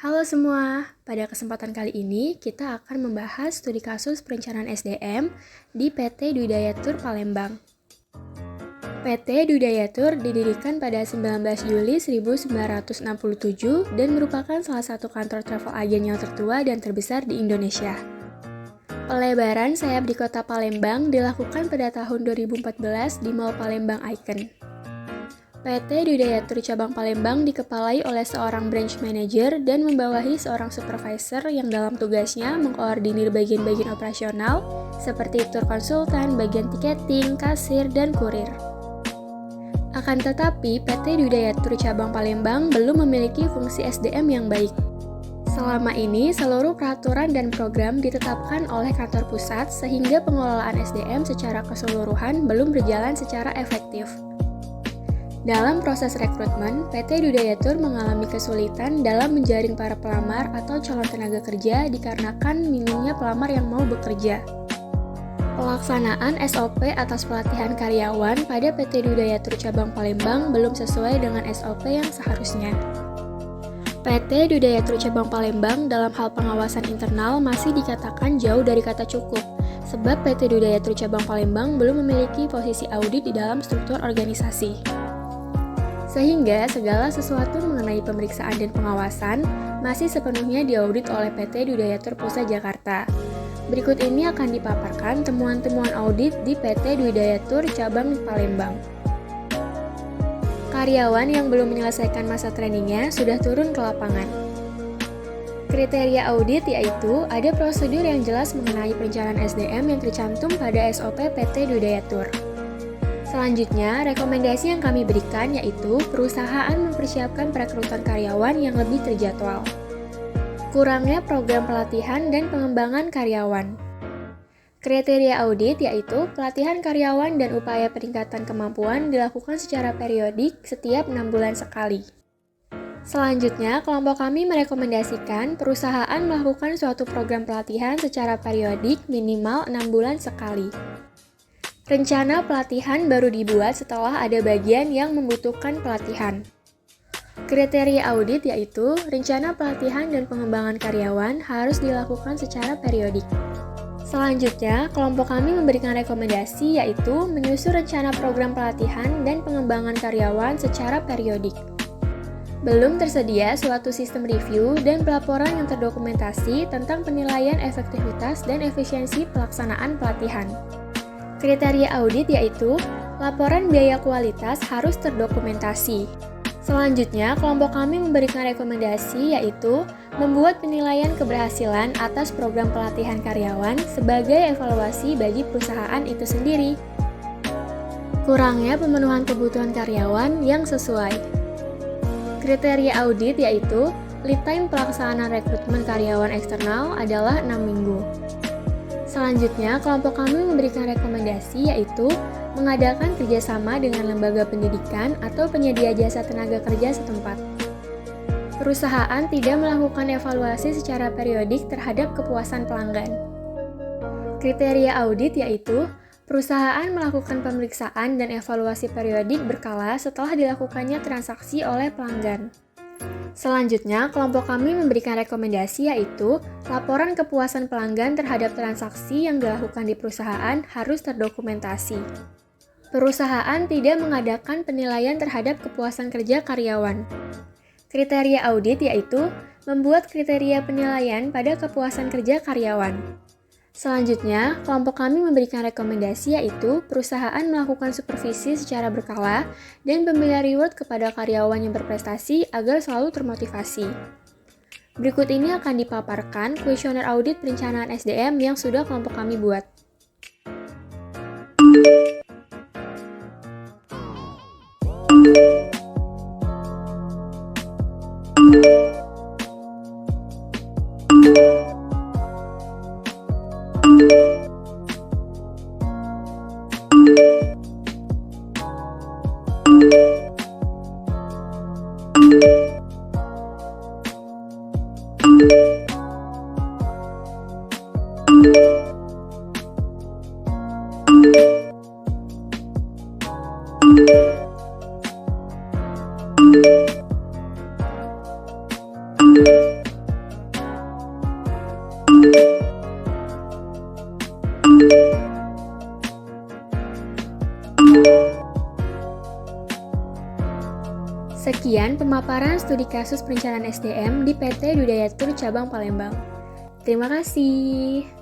Halo semua, pada kesempatan kali ini kita akan membahas studi kasus perencanaan SDM di PT Dwi Daya Tour Palembang. PT Dwi Daya Tour didirikan pada 19 Juli 1967 dan merupakan salah satu kantor travel agent yang tertua dan terbesar di Indonesia. Pelebaran sayap di kota Palembang dilakukan pada tahun 2014 di Mall Palembang Icon. PT Dwi Daya Tour Cabang Palembang dikepalai oleh seorang branch manager dan membawahi seorang supervisor yang dalam tugasnya mengkoordinir bagian-bagian operasional seperti tour konsultan, bagian tiketing, kasir, dan kurir. Akan tetapi, PT Dwi Daya Tour Cabang Palembang belum memiliki fungsi SDM yang baik. Selama ini, seluruh peraturan dan program ditetapkan oleh kantor pusat sehingga pengelolaan SDM secara keseluruhan belum berjalan secara efektif. Dalam proses rekrutmen, PT Dwi Daya Tour mengalami kesulitan dalam menjaring para pelamar atau calon tenaga kerja dikarenakan minimnya pelamar yang mau bekerja. Pelaksanaan SOP atas pelatihan karyawan pada PT Dwi Daya Tour Cabang Palembang belum sesuai dengan SOP yang seharusnya. PT Dwi Daya Tour Cabang Palembang dalam hal pengawasan internal masih dikatakan jauh dari kata cukup, sebab PT Dwi Daya Tour Cabang Palembang belum memiliki posisi audit di dalam struktur organisasi. Sehingga segala sesuatu mengenai pemeriksaan dan pengawasan masih sepenuhnya diaudit oleh PT Dwi Daya Tour Pusat Jakarta. Berikut ini akan dipaparkan temuan-temuan audit di PT Dwi Daya Tour Cabang Palembang. Karyawan yang belum menyelesaikan masa trainingnya sudah turun ke lapangan. Kriteria audit yaitu ada prosedur yang jelas mengenai perencanaan SDM yang tercantum pada SOP PT Dwi Daya Tour. Selanjutnya, rekomendasi yang kami berikan yaitu perusahaan mempersiapkan perekrutan karyawan yang lebih terjadwal. Kurangnya program pelatihan dan pengembangan karyawan. Kriteria audit yaitu pelatihan karyawan dan upaya peningkatan kemampuan dilakukan secara periodik setiap 6 bulan sekali. Selanjutnya, kelompok kami merekomendasikan perusahaan melakukan suatu program pelatihan secara periodik minimal 6 bulan sekali. Rencana pelatihan baru dibuat setelah ada bagian yang membutuhkan pelatihan. Kriteria audit yaitu rencana pelatihan dan pengembangan karyawan harus dilakukan secara periodik. Selanjutnya, kelompok kami memberikan rekomendasi yaitu menyusun rencana program pelatihan dan pengembangan karyawan secara periodik. Belum tersedia suatu sistem review dan pelaporan yang terdokumentasi tentang penilaian efektivitas dan efisiensi pelaksanaan pelatihan. Kriteria audit yaitu laporan biaya kualitas harus terdokumentasi. Selanjutnya, kelompok kami memberikan rekomendasi yaitu membuat penilaian keberhasilan atas program pelatihan karyawan sebagai evaluasi bagi perusahaan itu sendiri. Kurangnya pemenuhan kebutuhan karyawan yang sesuai. Kriteria audit yaitu lead time pelaksanaan rekrutmen karyawan eksternal adalah 6 minggu. Selanjutnya, kelompok kami memberikan rekomendasi yaitu mengadakan kerjasama dengan lembaga pendidikan atau penyedia jasa tenaga kerja setempat. Perusahaan tidak melakukan evaluasi secara periodik terhadap kepuasan pelanggan. Kriteria audit yaitu perusahaan melakukan pemeriksaan dan evaluasi periodik berkala setelah dilakukannya transaksi oleh pelanggan. Selanjutnya, kelompok kami memberikan rekomendasi yaitu laporan kepuasan pelanggan terhadap transaksi yang dilakukan di perusahaan harus terdokumentasi. Perusahaan tidak mengadakan penilaian terhadap kepuasan kerja karyawan. Kriteria audit yaitu membuat kriteria penilaian pada kepuasan kerja karyawan. Selanjutnya, kelompok kami memberikan rekomendasi yaitu perusahaan melakukan supervisi secara berkala dan pemberian reward kepada karyawan yang berprestasi agar selalu termotivasi. Berikut ini akan dipaparkan kuesioner audit perencanaan SDM yang sudah kelompok kami buat. Sekian pemaparan studi kasus perencanaan SDM di PT Dudayatur Cabang Palembang. Terima kasih.